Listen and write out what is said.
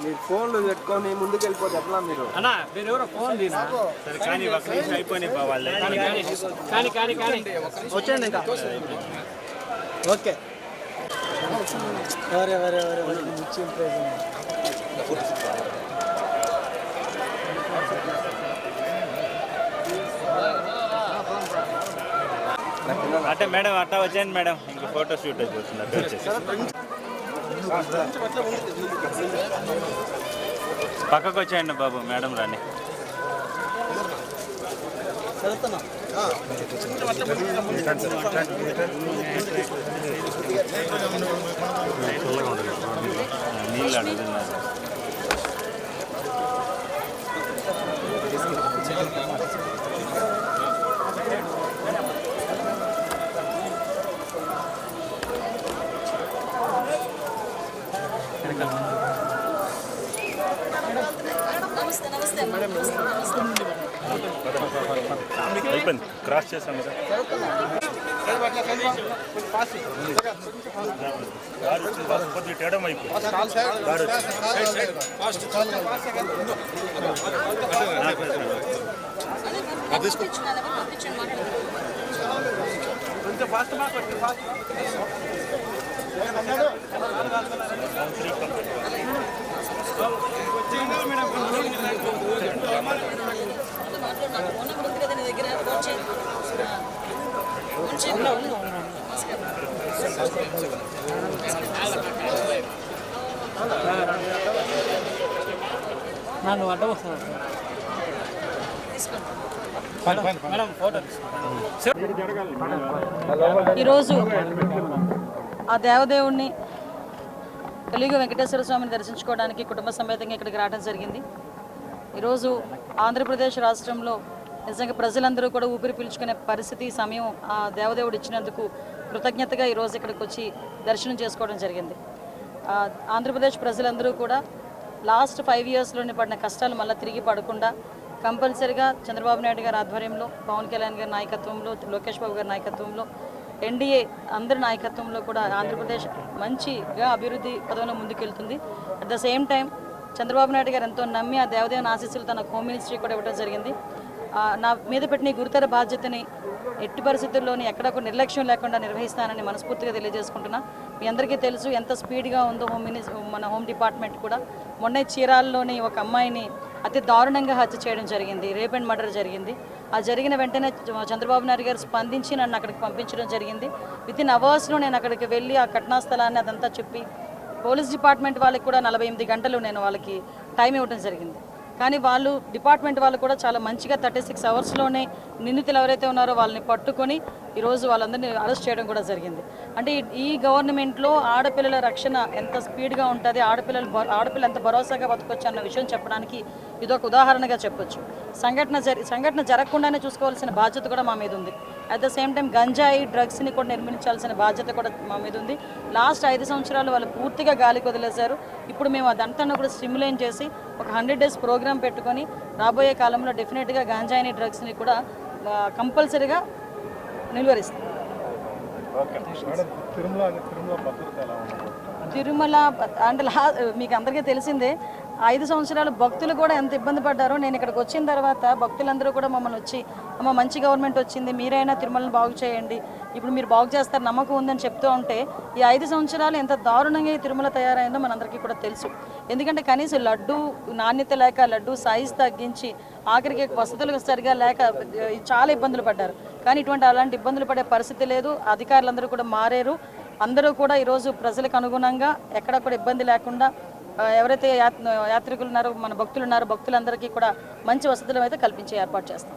మీరు ఫోన్లు పెట్టుకొని ముందుకు వెళ్ళిపోతే ఎట్లా మీరు అన్నా మీరు ఎవరో ఫోన్ కానీ అయిపోయినాయి బావాళ్ళే కానీ వచ్చేయండి ఇంకా ఓకే అంటే మేడం అట్టా వచ్చేయండి మేడం ఇంక ఫోటో షూట్ అయిపోతుంది పక్కకు వచ్చేయండి బాబు మేడం రాని నీళ్ళు అడుగుతున్నారు అయిపోయింది క్రాస్ చేసాం కదా కొద్దిగా తేడం అయిపోయింది నన్ను అడ్డం వస్తాను ఈరోజు ఆ దేవదేవుణ్ణి కలియుగ వెంకటేశ్వర స్వామిని దర్శించుకోవడానికి కుటుంబ సమేతంగా ఇక్కడికి రావడం జరిగింది. ఈరోజు ఆంధ్రప్రదేశ్ రాష్ట్రంలో నిజంగా ప్రజలందరూ కూడా ఊపిరి పీల్చుకునే పరిస్థితి సమయం ఆ దేవదేవుడు ఇచ్చినందుకు కృతజ్ఞతగా ఈరోజు ఇక్కడికి వచ్చి దర్శనం చేసుకోవడం జరిగింది. ఆంధ్రప్రదేశ్ ప్రజలందరూ కూడా లాస్ట్ 5 ఇయర్స్లోనే పడిన కష్టాలు మళ్ళీ తిరిగి పడకుండా కంపల్సరిగా చంద్రబాబు నాయుడు గారి ఆధ్వర్యంలో, పవన్ కళ్యాణ్ గారి నాయకత్వంలో, లోకేష్ బాబు గారి నాయకత్వంలో, ఎన్డీఏ అందరి నాయకత్వంలో కూడా ఆంధ్రప్రదేశ్ మంచిగా అభివృద్ధి పదంలో ముందుకెళ్తుంది. At the same time Chandrababu Naidu గారు ఎంతో నమ్మి ఆ దేవదేవుని ఆశీస్సులు తన హోమ్ మినిస్ట్రీ కూడా ఇవ్వడం జరిగింది. నా మీద పెట్టిన గురుతర బాధ్యతని ఎట్టి పరిస్థితుల్లోని ఎక్కడ ఒక నిర్లక్ష్యం లేకుండా నిర్వహిస్తానని మనస్ఫూర్తిగా తెలియజేసుకుంటున్నా. మీ అందరికీ తెలుసు ఎంత స్పీడ్గా ఉందో మన హోమ్ డిపార్ట్మెంట్ కూడా. మొన్న చీరాల్లోని ఒక అమ్మాయిని అతి దారుణంగా హత్య చేయడం జరిగింది, రేప్ అండ్ మర్డర్ జరిగింది. ఆ జరిగిన వెంటనే చంద్రబాబు నాయుడు గారు స్పందించి నన్ను అక్కడికి పంపించడం జరిగింది. వితిన్ అవర్స్లో నేను అక్కడికి వెళ్ళి ఆ ఘటనా స్థలాన్ని అదంతా చెప్పి పోలీస్ డిపార్ట్మెంట్ వాళ్ళకి కూడా 48 గంటలు నేను వాళ్ళకి టైం ఇవ్వడం జరిగింది. కానీ వాళ్ళు డిపార్ట్మెంట్ వాళ్ళు కూడా చాలా మంచిగా 36 అవర్స్లోనే నిందితులు ఎవరైతే ఉన్నారో వాళ్ళని పట్టుకొని ఈరోజు వాళ్ళందరినీ అరెస్ట్ చేయడం కూడా జరిగింది. అంటే ఈ గవర్నమెంట్లో ఆడపిల్లల రక్షణ ఎంత స్పీడ్గా ఉంటుంది, ఆడపిల్ల ఎంత భరోసాగా బతకొచ్చు అన్న విషయం చెప్పడానికి ఇదొక ఉదాహరణగా చెప్పొచ్చు. సంఘటన జరగకుండానే చూసుకోవాల్సిన బాధ్యత కూడా మా మీద ఉంది. అట్ ద సేమ్ టైం గంజాయి డ్రగ్స్ని కూడా నిర్మించాల్సిన బాధ్యత కూడా మా మీద ఉంది. లాస్ట్ 5 సంవత్సరాలు వాళ్ళు పూర్తిగా గాలికి వదిలేశారు. ఇప్పుడు మేము అదంతా కూడా స్టిమ్యులేట్ చేసి ఒక 100 days ప్రోగ్రామ్ పెట్టుకొని రాబోయే కాలంలో డెఫినెట్గా గంజాయిని డ్రగ్స్ని కూడా కంపల్సరీగా నిలువరిస్తాం. తిరుమల అంటే మీకు అందరికీ తెలిసిందే, 5 సంవత్సరాలు భక్తులు కూడా ఎంత ఇబ్బంది పడ్డారో. నేను ఇక్కడికి వచ్చిన తర్వాత భక్తులందరూ కూడా మమ్మల్ని వచ్చి అమ్మ మంచి గవర్నమెంట్ వచ్చింది, మీరైనా తిరుమలను బాగు చేయండి, ఇప్పుడు మీరు బాగు చేస్తారు నమ్మకం ఉందని చెప్తూ ఉంటే ఈ 5 సంవత్సరాలు ఎంత దారుణంగా ఈ తిరుమల తయారైందో మనందరికీ కూడా తెలుసు. ఎందుకంటే కనీసం లడ్డు నాణ్యత లేక, లడ్డు సైజ్ తగ్గించి, ఆఖరికి వసతులు సరిగా లేక చాలా ఇబ్బందులు పడ్డారు. కానీ అలాంటి ఇబ్బందులు పడే పరిస్థితి లేదు. అధికారులందరూ కూడా మారారు. అందరూ కూడా ఈరోజు ప్రజలకు అనుగుణంగా ఎక్కడ కూడా ఇబ్బంది లేకుండా ఎవరైతే యాత్రికులు ఉన్నారో, మన భక్తులు ఉన్నారో, భక్తులందరికీ కూడా మంచి వసతులు అయితే కల్పించే ఏర్పాటు చేస్తాం.